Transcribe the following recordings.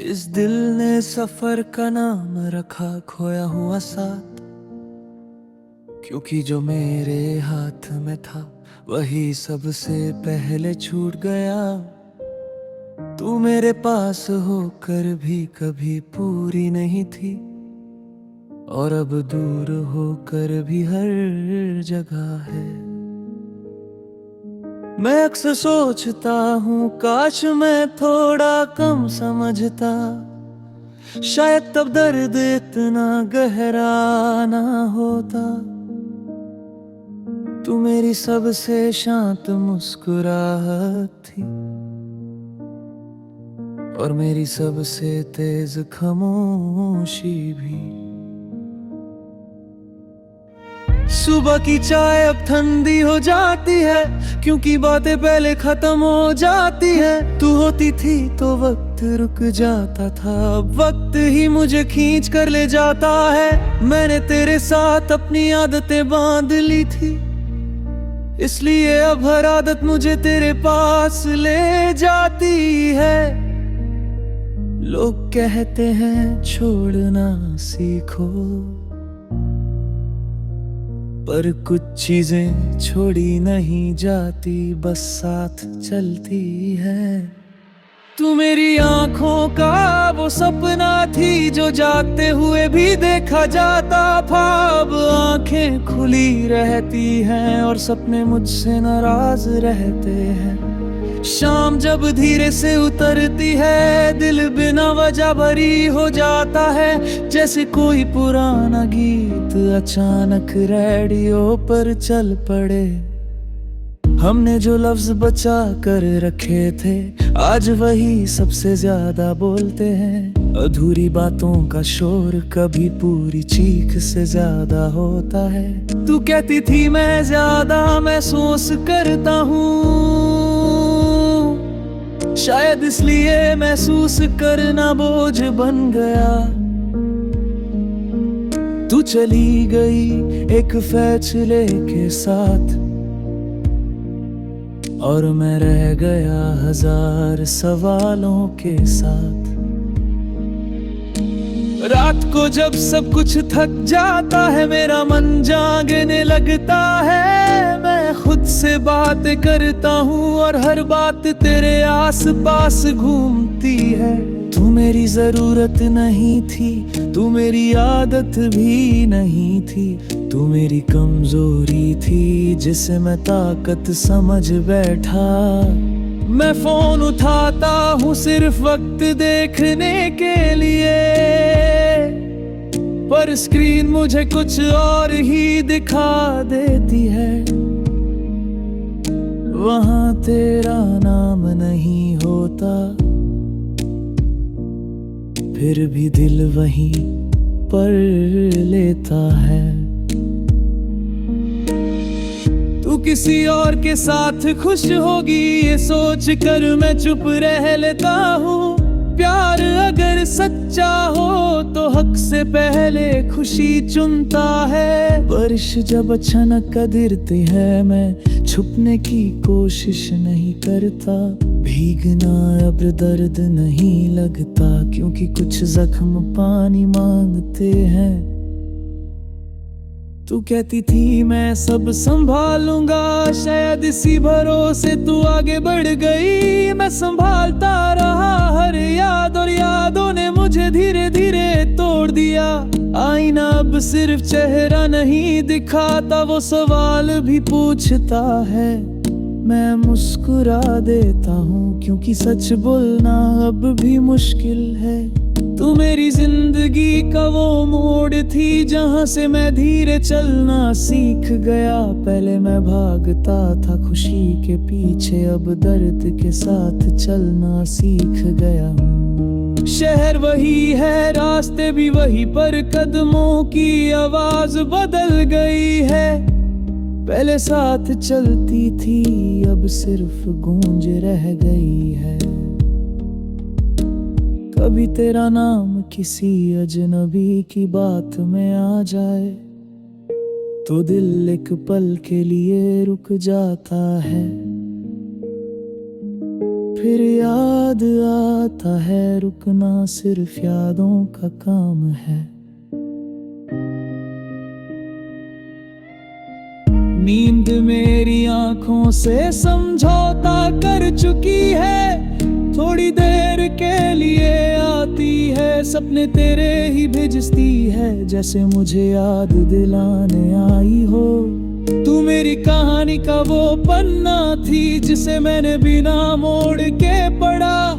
इस दिल ने सफर का नाम रखा खोया हुआ साथ, क्योंकि जो मेरे हाथ में था वही सबसे पहले छूट गया। तू मेरे पास होकर भी कभी पूरी नहीं थी, और अब दूर होकर भी हर जगह है। मैं अक्सर सोचता हूँ काश मैं थोड़ा कम समझता, शायद तब दर्द इतना गहरा ना होता। तू मेरी सबसे शांत मुस्कुराहट थी, और मेरी सबसे तेज खामोशी भी। सुबह की चाय अब ठंडी हो जाती है, क्योंकि बातें पहले खत्म हो जाती है। तू होती थी तो वक्त रुक जाता था, अब वक्त ही मुझे खींच कर ले जाता है। मैंने तेरे साथ अपनी आदतें बांध ली थी, इसलिए अब हर आदत मुझे तेरे पास ले जाती है। लोग कहते हैं छोड़ना सीखो, पर कुछ चीजें छोड़ी नहीं जाती, बस साथ चलती है। तू मेरी आंखों का वो सपना थी, जो जागते हुए भी देखा जाता था। अब आंखें खुली रहती हैं और सपने मुझसे नाराज रहते हैं। शाम जब धीरे से उतरती है, दिल बिना वजह भरी हो जाता है। जैसे कोई पुराना गीत अचानक रेडियो पर चल पड़े। हमने जो लफ्ज बचा कर रखे थे, आज वही सबसे ज्यादा बोलते हैं। अधूरी बातों का शोर कभी पूरी चीख से ज्यादा होता है। तू कहती थी मैं ज्यादा महसूस करता हूँ, शायद इसलिए महसूस करना बोझ बन गया। तू चली गई एक फैसले के साथ, और मैं रह गया हजार सवालों के साथ। रात को जब सब कुछ थक जाता है, मेरा मन जागने लगता है। मैं खुद से बात करता हूँ और हर बात तेरे आस पास घूमती है। तू मेरी जरूरत नहीं थी, तू मेरी आदत भी नहीं थी। तू मेरी कमजोरी थी, जिसे मैं ताकत समझ बैठा। मैं फोन उठाता हूँ सिर्फ वक्त देखने के लिए, पर स्क्रीन मुझे कुछ और ही दिखा देती है। वहाँ तेरा नाम नहीं होता, फिर भी दिल वहीं पर लेता है। तू किसी और के साथ खुश होगी, ये सोच कर मैं चुप रह लेता हूँ। प्यार अगर सच्चा हो तो हक से पहले खुशी चुनता है। बारिश जब अचानक गिरती है, मैं छुपने की कोशिश नहीं करता। भीगना अब दर्द नहीं लगता, क्योंकि कुछ जख्म पानी मांगते हैं। तू कहती थी मैं सब संभालूंगा, शायद इसी भरोसे तू आगे बढ़ गई। मैं संभालता रहा हर याद, और यादों ने मुझे धीरे धीरे तोड़ दिया। आईना अब सिर्फ चेहरा नहीं दिखाता, वो सवाल भी पूछता है। मैं मुस्कुरा देता हूँ, क्योंकि सच बोलना अब भी मुश्किल है। तू मेरी जिंदगी का वो मोड़ थी, जहाँ से मैं धीरे चलना सीख गया। पहले मैं भागता था खुशी के पीछे, अब दर्द के साथ चलना सीख गया हूँ। शहर वही है, रास्ते भी वही, पर कदमों की आवाज बदल गई है। पहले साथ चलती थी, अब सिर्फ गूंज रह गई है। कभी तेरा नाम किसी अजनबी की बात में आ जाए, तो दिल एक पल के लिए रुक जाता है। फिर याद आता है, रुकना सिर्फ यादों का काम है। नींद मेरी आंखों से समझौता कर चुकी है, थोड़ी देर के लिए आती है, सपने तेरे ही भेजती है, जैसे मुझे याद दिलाने आई हो। तू मेरी कहानी का वो पन्ना थी जिसे मैंने बिना मोड़ के पढ़ा,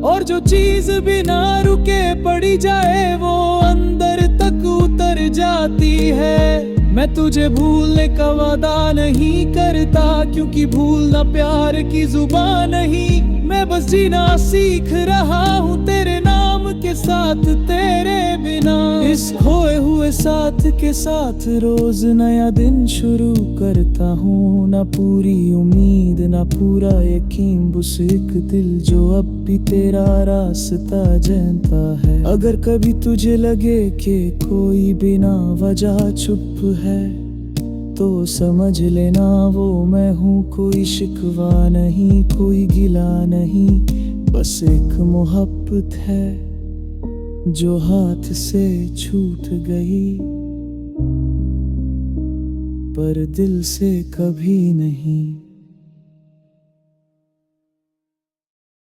और जो चीज बिना रुके पड़ी जाए वो अंदर तक उतर जाती है। मैं तुझे भूलने का वादा नहीं करता, क्योंकि भूलना प्यार की जुबान नहीं। मैं बस जीना सीख रहा हूँ तेरे नाम के साथ, तेरे बिना। इस खोए हुए साथ के साथ रोज नया दिन शुरू करता हूँ। ना पूरी उम्मीद ना पूरा यकीन, बस एक दिल जो अब भी तेरा रास्ता जानता है। अगर कभी तुझे लगे कि कोई बिना वजह चुप है, तो समझ लेना वो मैं हूँ। कोई शिकवा नहीं, कोई गिला नहीं, बस एक मोहब्बत है जो हाथ से छूट गई, पर दिल से कभी नहीं।